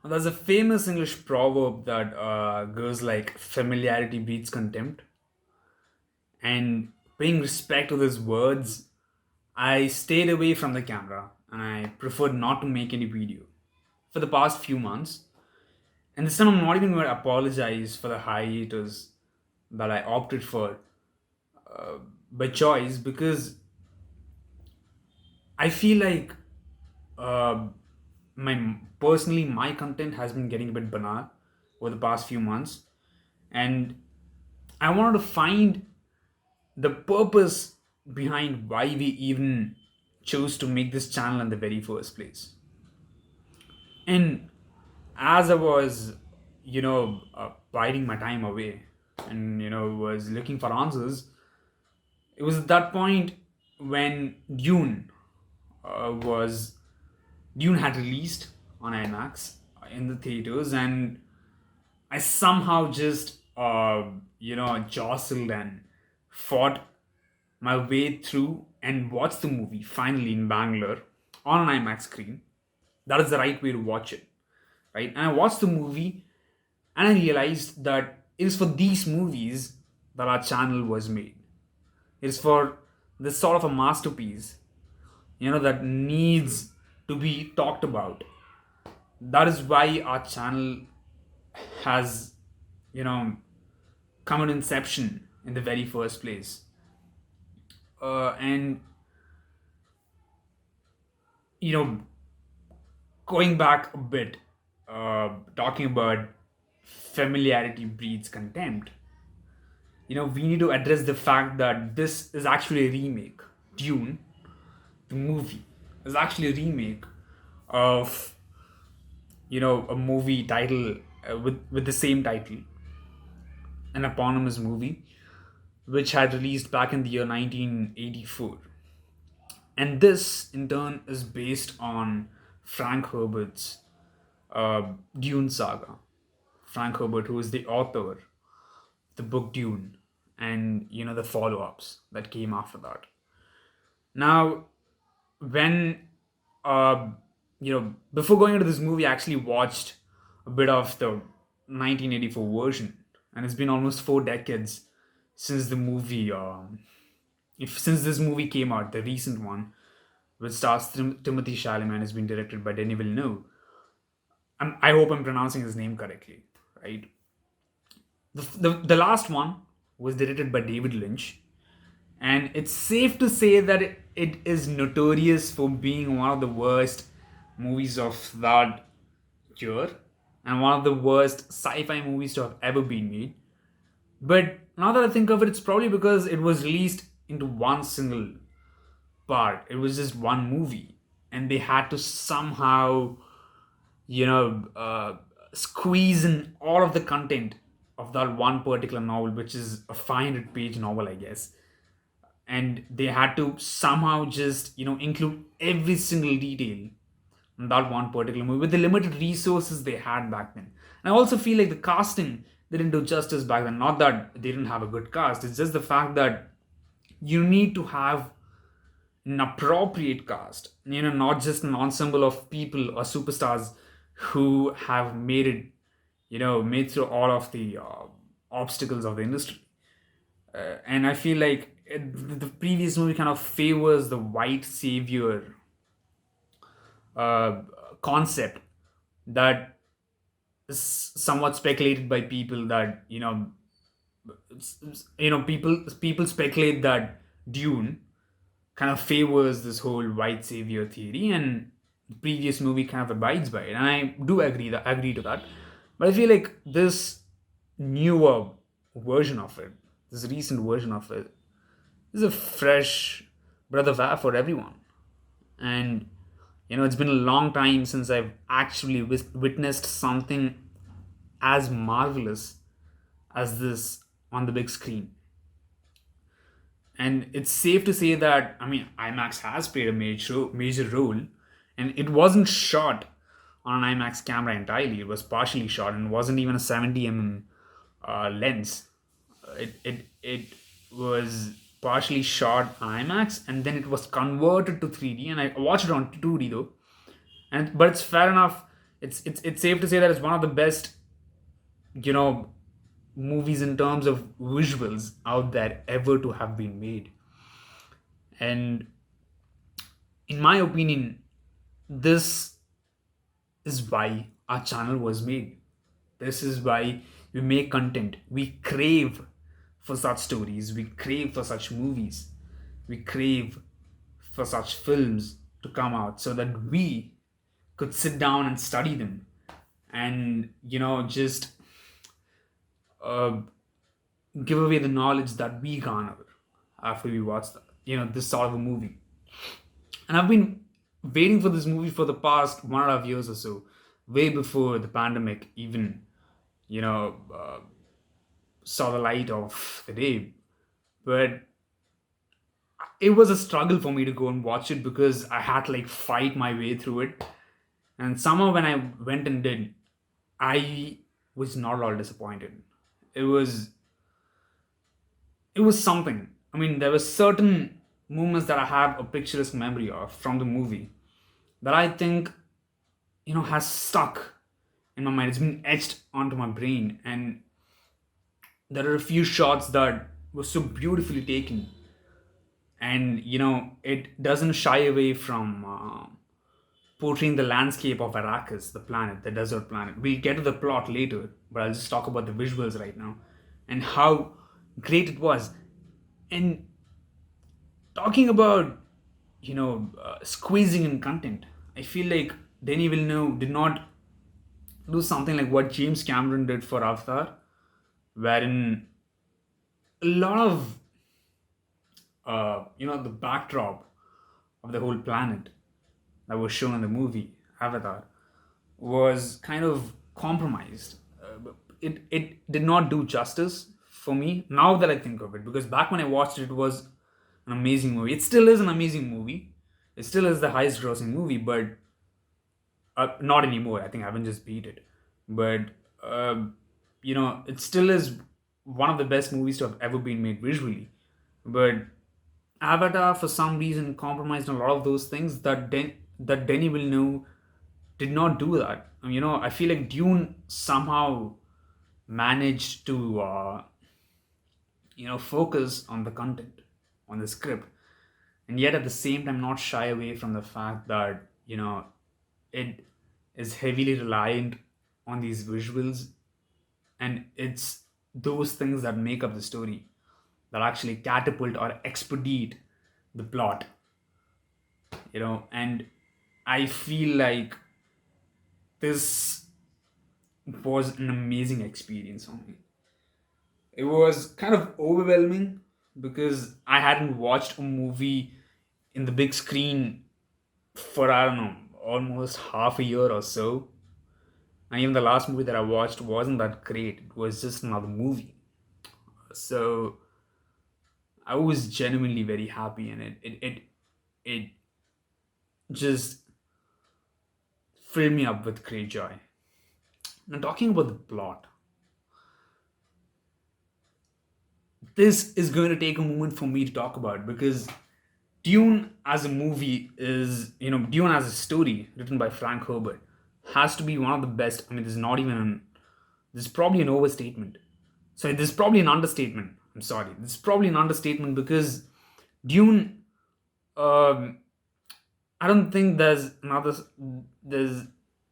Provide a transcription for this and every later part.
There's a famous English proverb that goes like familiarity breeds contempt. And paying respect to these words, I stayed away from the camera and I preferred not to make any video for the past few months. And this time I'm not even going to apologize for the hiatus that I opted for by choice, because I feel like uh, my content has been getting a bit banal over the past few months, and I wanted to find the purpose behind why we even chose to make this channel in the very first place. And as I was, biding my time away and, was looking for answers, it was at that point when was Dune had released on IMAX in the theaters, and I somehow just jostled and fought my way through and watched the movie finally in Bangalore on an IMAX screen. That is the right way to watch it, right? And I watched the movie and I realized that it is for these movies that our channel was made. It is for this sort of a masterpiece, that needs to be talked about. That is why our channel has, you know, come in inception in the very first place. And you know, going back a bit, talking about familiarity breeds contempt. We need to address the fact that this is actually a remake. Dune, the movie, is actually a remake of a movie title with the same title, an eponymous movie, which had released back in the year 1984. And this, in turn, is based on Frank Herbert's Dune saga. Frank Herbert, who is the author of the book Dune, and the follow-ups that came after that. Now, when before going into this movie, I actually watched a bit of the 1984 version, and it's been almost 4 decades since the movie. If since this movie came out, the recent one, which stars Timothy Chalamet, has been directed by Denis Villeneuve. I hope I'm pronouncing his name correctly, right? The last one was directed by David Lynch, and it's safe to say that it is notorious for being one of the worst movies of that year and one of the worst sci-fi movies to have ever been made. But now that I think of it, it's probably because it was released into one single part. It was just one movie, and they had to somehow, squeeze in all of the content of that one particular novel, which is a 500-page novel, I guess. And they had to somehow just include every single detail in that one particular movie with the limited resources they had back then. And I also feel like the casting, they didn't do justice back then. Not that they didn't have a good cast, it's just the fact that you need to have an appropriate cast, not just an ensemble of people or superstars who have made it, made through all of the obstacles of the industry. And I feel like the previous movie kind of favors the white savior uh, concept that is somewhat speculated by people, that people speculate that Dune kind of favors this whole white savior theory, and the previous movie kind of abides by it, and I do agree to that. But I feel like this newer version of it, this recent version of it, is a fresh breath of air for everyone. And it's been a long time since I've actually witnessed something as marvelous as this on the big screen. And it's safe to say that, I mean, IMAX has played a major role, and it wasn't shot on an IMAX camera entirely. It was partially shot, and wasn't even a 70 lens. It was partially shot on IMAX, and then it was converted to 3D. And I watched it on 2D though, but it's fair enough. It's safe to say that it's one of the best, you know, movies in terms of visuals out there ever to have been made. And in my opinion, this is why our channel was made. This is why we make content. We crave for such stories. We crave for such movies. We crave for such films to come out so that we could sit down and study them and, just uh, give away the knowledge that we garner after we watch this sort of a movie. And I've been waiting for this movie for the past 1.5 years or so, way before the pandemic even, you know, uh, saw the light of the day. But it was a struggle for me to go and watch it because I had to like fight my way through it. And somehow when I went and did, I was not at all disappointed. It was it was something. I mean, there were certain moments that I have a picturesque memory of from the movie that I think has stuck in my mind. It's been etched onto my brain, and there are a few shots that were so beautifully taken, and it doesn't shy away from portraying the landscape of Arrakis, the planet, the desert planet. We'll get to the plot later, but I'll just talk about the visuals right now and how great it was. And talking about squeezing in content, I feel like Denis Villeneuve did not do something like what James Cameron did for Avatar, wherein a lot of the backdrop of the whole planet that was shown in the movie Avatar was kind of compromised. It did not do justice for me now that I think of it, because back when I watched it, it was an amazing movie. It still is an amazing movie. It still is the highest grossing movie, but not anymore. I think Avengers beat it, but it still is one of the best movies to have ever been made visually. But Avatar, for some reason, compromised on a lot of those things that Denis Villeneuve did not do that. I feel like Dune somehow managed to focus on the content, on the script, and yet at the same time not shy away from the fact that it is heavily reliant on these visuals, and it's those things that make up the story that actually catapult or expedite the plot. And I feel like this was an amazing experience for me. It was kind of overwhelming because I hadn't watched a movie in the big screen for, I don't know, almost half a year or so. And even the last movie that I watched wasn't that great. It was just another movie. So I was genuinely very happy, and it just filled me up with great joy. Now, talking about the plot, this is going to take a moment for me to talk about, because Dune as a movie is, Dune as a story written by Frank Herbert has to be one of the best. I mean, this is probably an overstatement. Sorry, this is probably an understatement. I'm sorry. This is probably an understatement because Dune, I don't think there's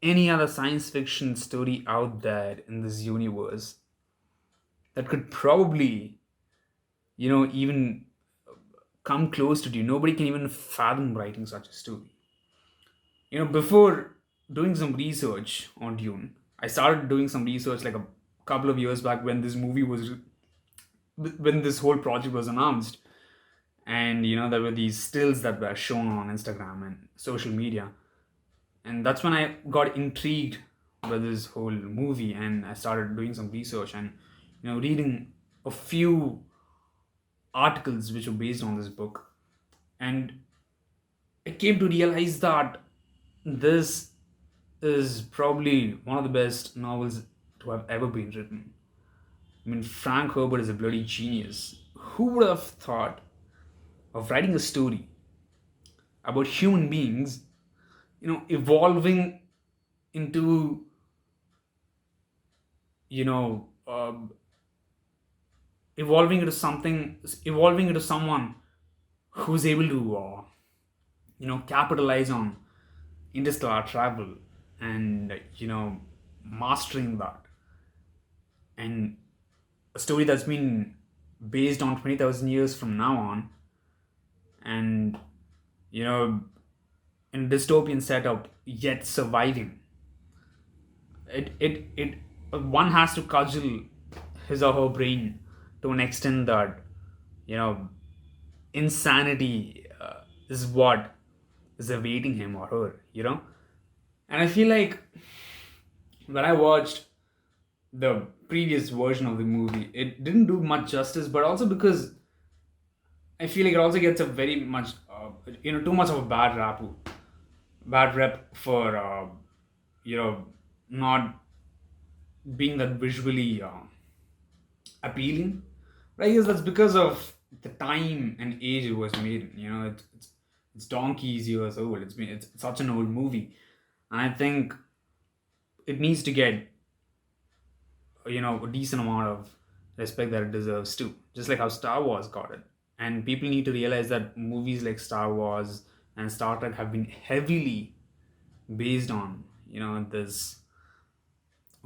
any other science fiction story out there in this universe that could probably, even come close to Dune. Nobody can even fathom writing such a story. Before doing some research on Dune, I started doing some research like a couple of years back when this whole project was announced, and there were these stills that were shown on Instagram and social media, and that's when I got intrigued by this whole movie, and I started doing some research and reading a few articles which were based on this book, and I came to realize that this is probably one of the best novels to have ever been written. I mean, Frank Herbert is a bloody genius. Who would have thought of writing a story about human beings, evolving into, you know, evolving into someone who's able to, capitalize on interstellar travel and, mastering that. And a story that's been based on 20,000 years from now on, and, you know, in a dystopian setup, yet surviving. It one has to cudgel his or her brain to an extent that, you know, insanity is what is awaiting him or her. And I feel like when I watched the previous version of the movie, it didn't do much justice, but also because I feel like it also gets a very much, too much of a bad rep for, not being that visually appealing. But I guess that's because of the time and age it was made in. It's donkeys years old. It's such an old movie, and I think it needs to get, a decent amount of respect that it deserves too. Just like how Star Wars got it, and people need to realize that movies like Star Wars and Star Trek have been heavily based on, this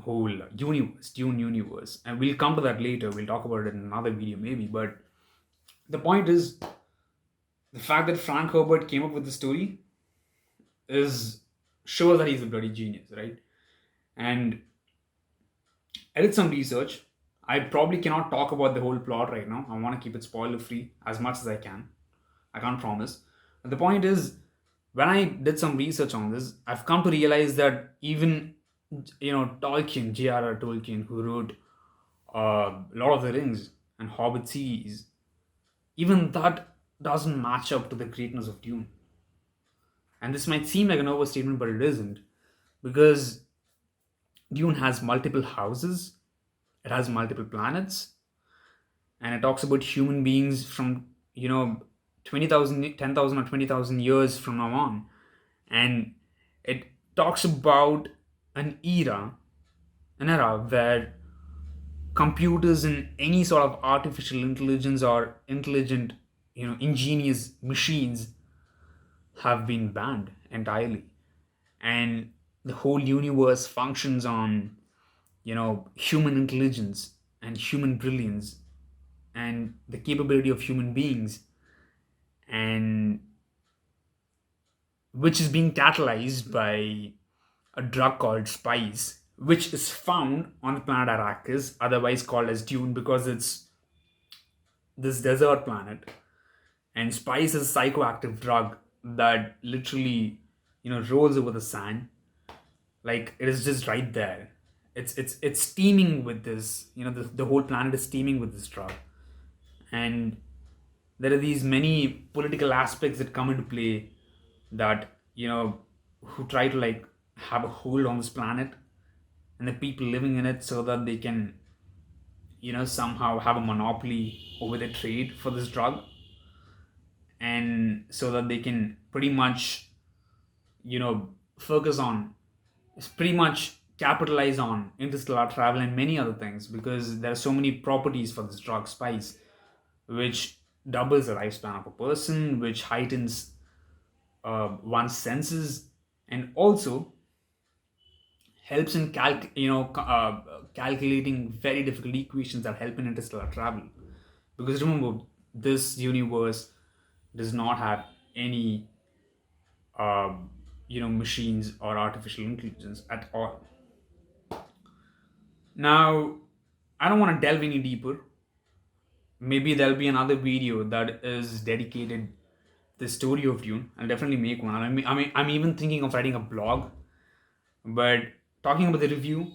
whole universe, Dune universe, and we'll come to that later. We'll talk about it in another video maybe. But the point is, the fact that Frank Herbert came up with the story is shows that he's a bloody genius, right? And I did some research. I probably cannot talk about the whole plot right now. I want to keep it spoiler free as much as I can. I can't promise. But the point is, when I did some research on this, I've come to realize that even, Tolkien, J.R.R. Tolkien, who wrote Lord of the Rings and Hobbit series, even that doesn't match up to the greatness of Dune. And this might seem like an overstatement, but it isn't, because Dune has multiple houses, it has multiple planets, and it talks about human beings from, 20,000, 10,000, or 20,000 years from now on. And it talks about an era where computers and any sort of artificial intelligence or intelligent, ingenious machines have been banned entirely. And the whole universe functions on, human intelligence and human brilliance and the capability of human beings, and which is being catalyzed by a drug called spice, which is found on the planet Arrakis, otherwise called as Dune, because it's this desert planet. And spice is a psychoactive drug that literally, rolls over the sand. Like, it is just right there. It's teeming with this. The whole planet is teeming with this drug. And there are these many political aspects that come into play, that, who try to, like, have a hold on this planet and the people living in it, so that they can, somehow have a monopoly over the trade for this drug, and so that they can pretty much, focus on, pretty much capitalize on interstellar travel and many other things, because there are so many properties for this drug spice, which doubles the lifespan of a person, which heightens one's senses, and also helps in calculating very difficult equations that help in interstellar travel. Because remember, this universe does not have any, machines or artificial intelligence at all. Now, I don't want to delve any deeper. Maybe there'll be another video that is dedicated to the story of Dune. I'll definitely make one. I'm even thinking of writing a blog. But talking about the review,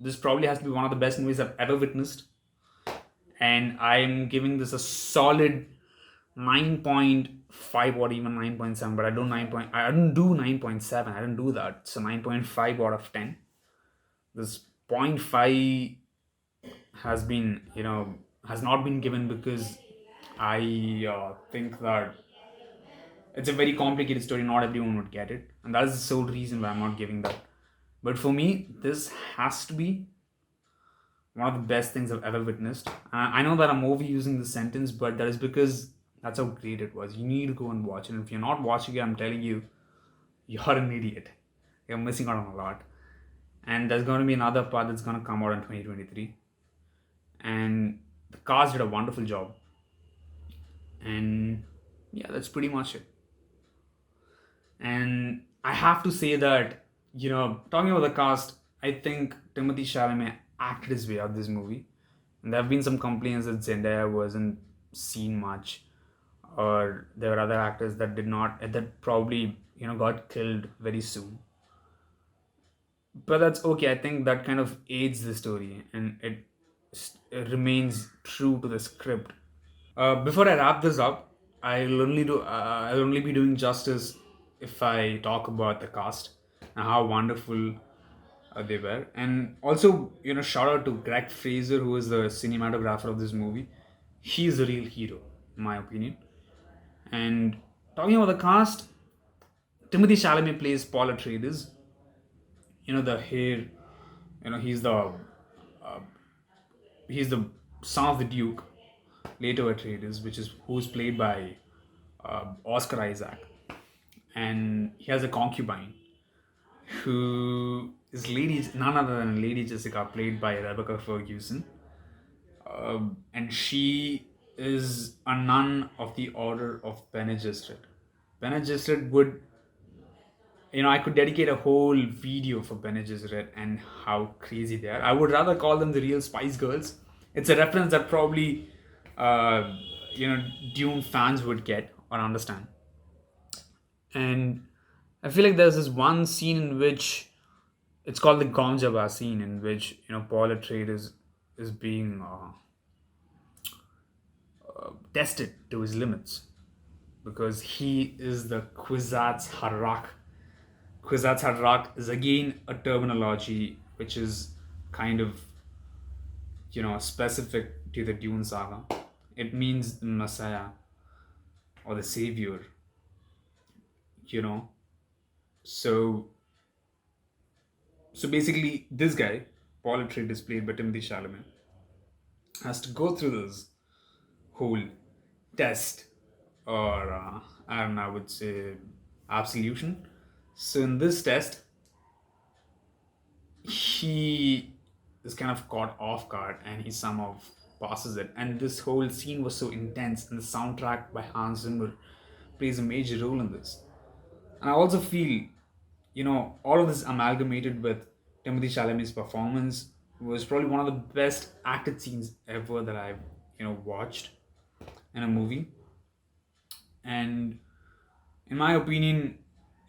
this probably has to be one of the best movies I've ever witnessed. And I'm giving this a solid 9.5 or even 9.7, but I don't do 9.7. I don't do that. So 9.5 out of 10. This point 0.5 has been, has not been given because I think that it's a very complicated story. Not everyone would get it, and that is the sole reason why I'm not giving that. But for me, this has to be one of the best things I've ever witnessed. I know that I'm overusing the sentence, but that is because that's how great it was. You need to go and watch it. And if you're not watching it, I'm telling you, you're an idiot. You're missing out on a lot. And there's going to be another part that's going to come out in 2023. And the cast did a wonderful job. And yeah, that's pretty much it. And I have to say that, talking about the cast, I think Timothy Chalamet acted his way out this movie. And there have been some complaints that Zendaya wasn't seen much, or there were other actors that did not, that probably, got killed very soon. But that's okay. I think that kind of aids the story, and it remains true to the script. Before I wrap this up, I'll only be doing justice if I talk about the cast and how wonderful they were, and also shout out to Greg Fraser, who is the cinematographer of this movie. He's the real hero, in my opinion. And talking about the cast, Timothy Chalamet plays Paul Atreides. The hair. He's the son of the Duke, later Atreides, which is who's played by Oscar Isaac, and he has a concubine who is none other than Lady Jessica, played by Rebecca Ferguson, and she is a nun of the Order of Bene Gesserit. Bene Gesserit would, I could dedicate a whole video for Bene Gesserit and how crazy they are. I would rather call them the real Spice Girls. It's a reference that probably, uh, Dune fans would get or understand. And I feel like there's this one scene in which it's called the Gonjaba scene, in which Paul Atreides is being tested to his limits because he is the Kwisatz Haderach. Kwisatz Haderach is again a terminology which is kind of specific to the Dune saga. It means the Messiah or the Savior. You know, so basically, this guy, Paul Atreides, played by Timothy Chalamet, has to go through this whole test, or I don't know, I would say absolution. So in this test, he is kind of caught off guard, and he somehow passes it. And this whole scene was so intense, and the soundtrack by Hans Zimmer plays a major role in this. And I also feel, all of this amalgamated with Timothy Chalamet's performance was probably one of the best acted scenes ever that I've, watched in a movie. And in my opinion,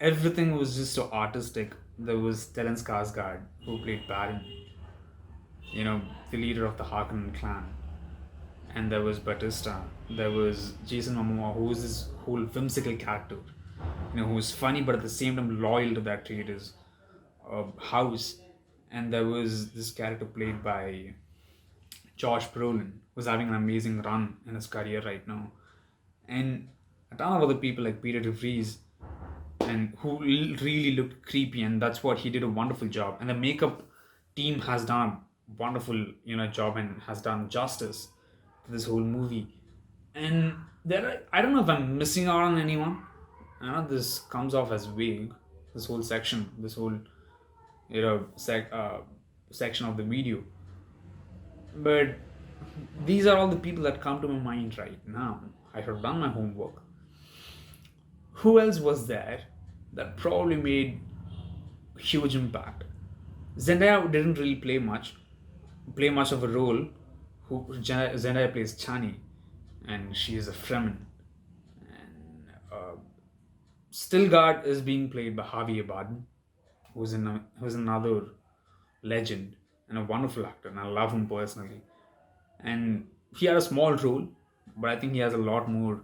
everything was just so artistic. There was Stellan Skarsgård, who played Baron, the leader of the Harkonnen clan. And there was Batista. There was Jason Momoa, who was this whole whimsical character, who was funny but at the same time loyal to that creator's house. And there was this character played by Josh Brolin, who's having an amazing run in his career right now. And a ton of other people like Peter DeVries, and who really looked creepy, and that's what he did a wonderful job. And the makeup team has done a wonderful, job and has done justice to this whole movie. And I don't know if I'm missing out on anyone. I know this comes off as vague. This whole section, this whole section of the video, but these are all the people that come to my mind right now. I have done my homework. Who else was there that probably made huge impact? Zendaya didn't really play much of a role. Zendaya plays Chani, and she is a Fremen. And Stilgard is being played by Javier Bardem, who's another legend and a wonderful actor, and I love him personally. And he had a small role, but I think he has a lot more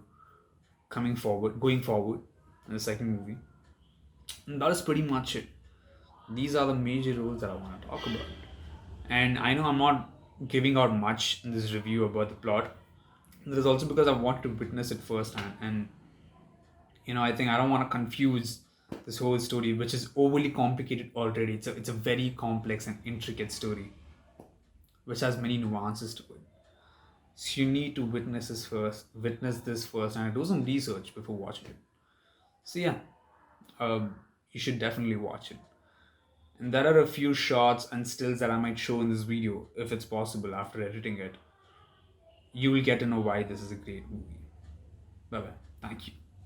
going forward in the second movie. And that is pretty much it. These are the major roles that I want to talk about. And I know I'm not giving out much in this review about the plot. That is also because I want to witness it firsthand. And I think I don't want to confuse This whole story, which is overly complicated already. It's a very complex and intricate story, which has many nuances to it. So you need to witness this first, and do some research before watching it. So yeah, you should definitely watch it. And there are a few shots and stills that I might show in this video, if it's possible, after editing it. You will get to know why this is a great movie. Bye bye. Thank you.